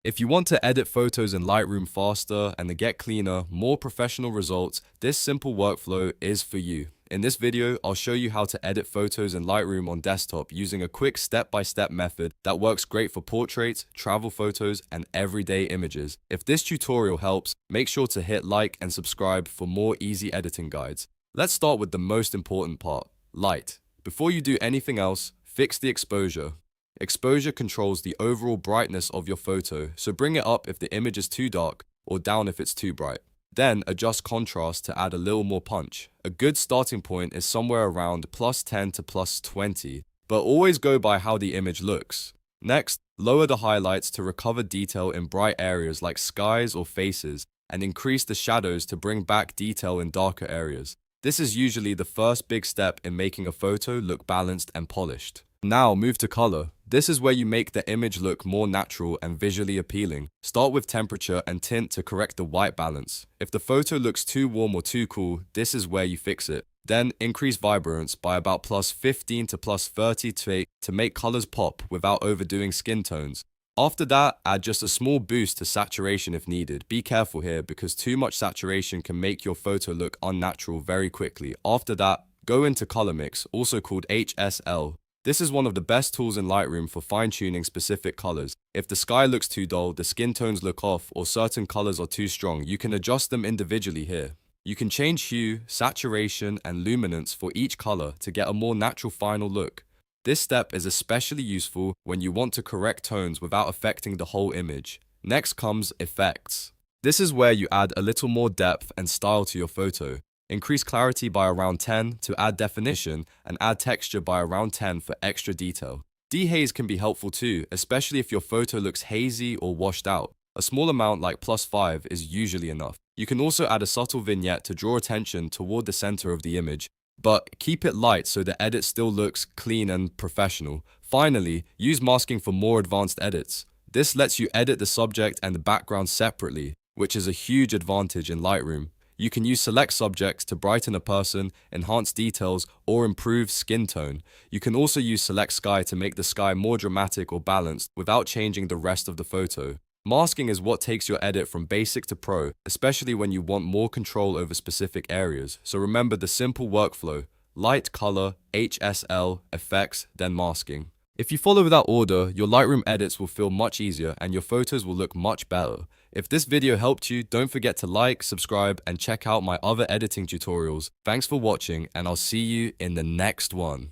If you want to edit photos in Lightroom faster and to get cleaner, more professional results, this simple workflow is for you. In this video, I'll show you how to edit photos in Lightroom on desktop using a quick step-by-step method that works great for portraits, travel photos, and everyday images. If this tutorial helps, make sure to hit like and subscribe for more easy editing guides. Let's start with the most important part, light. Before you do anything else, fix the exposure. Exposure controls the overall brightness of your photo, so bring it up if the image is too dark or down if it's too bright. Then adjust contrast to add a little more punch. A good starting point is somewhere around +10 to +20, but always go by how the image looks. Next, lower the highlights to recover detail in bright areas like skies or faces, and increase the shadows to bring back detail in darker areas. This is usually the first big step in making a photo look balanced and polished. Now move to color. This is where you make the image look more natural and visually appealing. Start with temperature and tint to correct the white balance. If the photo looks too warm or too cool, this is where you fix it. Then increase vibrance by about +15 to +30 to make colors pop without overdoing skin tones. After that, add just a small boost to saturation if needed. Be careful here because too much saturation can make your photo look unnatural very quickly. After that, go into color mix, also called HSL. This is one of the best tools in Lightroom for fine-tuning specific colors. If the sky looks too dull, the skin tones look off, or certain colors are too strong, you can adjust them individually here. You can change hue, saturation, and luminance for each color to get a more natural final look. This step is especially useful when you want to correct tones without affecting the whole image. Next comes effects. This is where you add a little more depth and style to your photo. Increase clarity by around 10 to add definition, and add texture by around 10 for extra detail. Dehaze can be helpful too, especially if your photo looks hazy or washed out. A small amount like +5 is usually enough. You can also add a subtle vignette to draw attention toward the center of the image, but keep it light so the edit still looks clean and professional. Finally, use masking for more advanced edits. This lets you edit the subject and the background separately, which is a huge advantage in Lightroom. You can use select subjects to brighten a person, enhance details, or improve skin tone. You can also use select sky to make the sky more dramatic or balanced without changing the rest of the photo. Masking is what takes your edit from basic to pro, especially when you want more control over specific areas. So remember the simple workflow: light, color, HSL, effects, then masking. If you follow that order, your Lightroom edits will feel much easier and your photos will look much better. If this video helped you, don't forget to like, subscribe, and check out my other editing tutorials. Thanks for watching, and I'll see you in the next one.